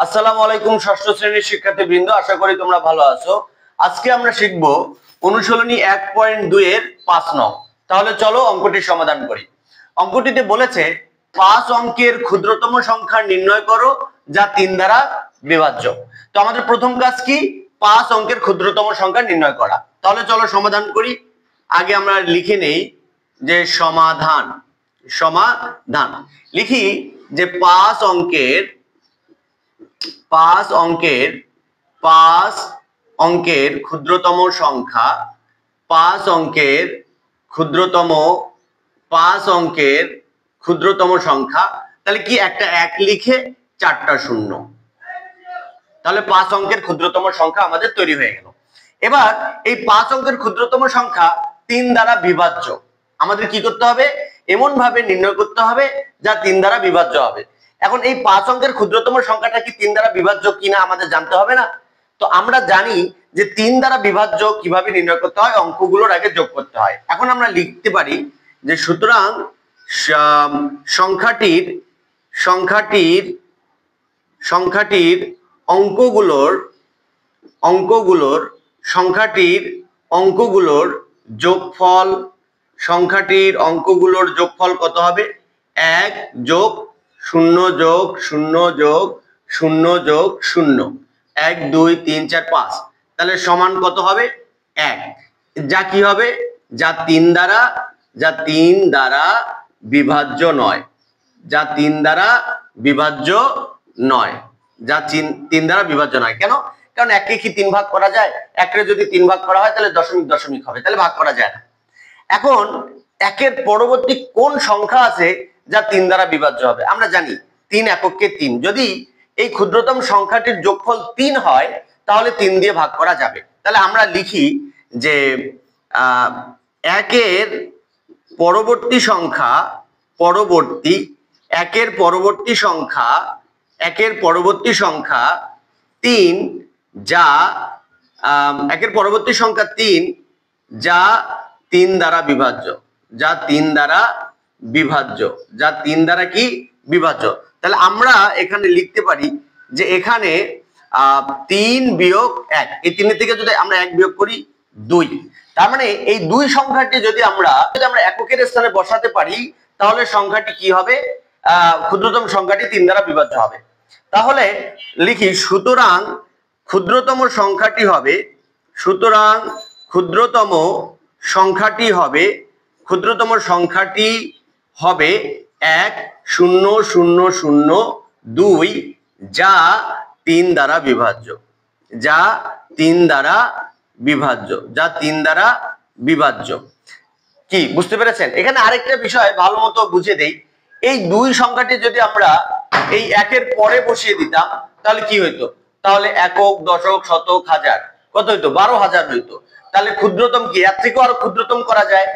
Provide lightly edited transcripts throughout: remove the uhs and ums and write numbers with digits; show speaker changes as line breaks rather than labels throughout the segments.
আসসালামু আলাইকুম ষষ্ঠ শ্রেণীর শিক্ষার্থীবৃন্দ, আশা করি তোমরা ভালো আছো। আজকে আমরা শিখব অনুশীলনী 1.2 এর 5 নং। তাহলে চলো অঙ্কটি সমাধান করি। অঙ্কটিতে বলেছে 5 অঙ্কের ক্ষুদ্রতম সংখ্যা নির্ণয় করো যা 3 দ্বারা বিভাজ্য। তো আমাদের প্রথম কাজ কি? 5 অঙ্কের ক্ষুদ্রতম সংখ্যা নির্ণয় করা। তাহলে চলো সমাধান করি। আগে আমরা লিখে নেই যে সমাধান। লিখি যে 5 অঙ্কের ক্ষুদ্রতম সংখ্যা 5 অঙ্কের ক্ষুদ্রতম সংখ্যা। তাহলে কি একটা 1 লিখে 4টা শূন্য, তাহলে 5 অঙ্কের ক্ষুদ্রতম সংখ্যা আমাদের তৈরি হয়ে গেল। এবার এই 5 অঙ্কের ক্ষুদ্রতম সংখ্যা 3 দ্বারা বিভাজ্য। আমাদের কি করতে হবে? এমন ভাবে নির্ণয় করতে হবে যা 3 দ্বারা বিভাজ্য হবে। এখন এই 5 অঙ্কের ক্ষুদ্রতম সংখ্যাটা কি 3 দ্বারা বিভাজ্য কিনা আমাদের জানতে হবে না? তো আমরা জানি যে 3 দ্বারা বিভাজ্য কিভাবে নির্ণয় করতে হয়, অঙ্কগুলোর আগে যোগ করতে হয়। এখন আমরা লিখতে পারি যে সুতরাং সংখ্যাটির অঙ্কগুলোর যোগফল, কত হবে? 1 যোগ 0 যোগ 0 যোগ 0 যোগ 0, 1 2 3 4 5, তাহলে সমান কত হবে? 1। যা কি হবে? যা 3 দ্বারা বিভাজ্য নয়। কেন? কারণ 1 কে কি 3 ভাগ করা যায়? 1 কে যদি 3 ভাগ করা হয় তাহলে দশমিক হবে, তাহলে ভাগ করা যায় না। এখন 1 এর পরবর্তী কোন সংখ্যা আছে যা 3 দ্বারা বিভাজ্য হবে? আমরা জানি 3 এককে 3। যদি এই ক্ষুদ্রতম সংখ্যাটির যোগফল 3 হয় তাহলে 3 দিয়ে ভাগ করা যাবে। তাহলে আমরা লিখি যে 1 এর পরবর্তী সংখ্যা 3 যা 3 দ্বারা বিভাজ্য। তাহলে আমরা এখানে লিখতে পারি যে এখানে 3 বিয়োগ 1, এই 3 থেকে যদি আমরা 1 বিয়োগ করি 2, তার মানে এই 2 সংখ্যাটি যদি আমরা এককের স্থানে বসাতে পারি তাহলে সংখ্যাটি কি হবে? ক্ষুদ্রতম সংখ্যাটি 3 দ্বারা বিভাজ্য হবে। তাহলে লিখি সুতরাং ক্ষুদ্রতম সংখ্যাটি হবে 1 0 0 0 2, যা 3 দ্বারা বিভাজ্য। কি বুঝতে পেরেছেন? এখানে আরেকটা বিষয় ভালো মতো বুঝে দেই। এই 2 সংখ্যাটি যদি আমরা এই 1 এর পরে বসিয়ে দিতাম তাহলে কি হইতো? তাহলে একক, দশক, শতক, হাজার কত হইতো? 12,000 হইতো। তাহলে ক্ষুদ্রতম কি? এর থেকেও আরো ক্ষুদ্রতম করা যায়।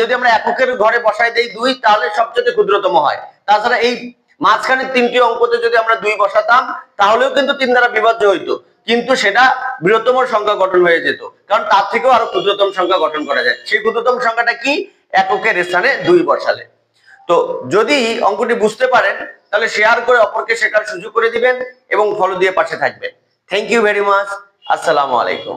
যদি আমরা এককের ঘরে বসাই দেই 2, তাহলে সবচেয়ে ক্ষুদ্রতম হয়। তাছাড়া এই মাঝখানে 3টি অঙ্কতে যদি আমরা 2 বসাতাম তাহলেও কিন্তু 3 দ্বারা বিভাজ্য হইতো, কিন্তু সেটা বৃহত্তম সংখ্যা গঠন হয়ে যেত, কারণ তার থেকেও আরো ক্ষুদ্রতম সংখ্যা গঠন করা যায়। সেই ক্ষুদ্রতম সংখ্যাটা কি? এককের স্থানে 2 বসালে। তো যদি অঙ্কটি বুঝতে পারেন তাহলে শেয়ার করে অপরকে শেখার সুযোগ করে দিবেন এবং ফলো দিয়ে পাশে থাকবেন। Thank you very much. আসসালামু আলাইকুম।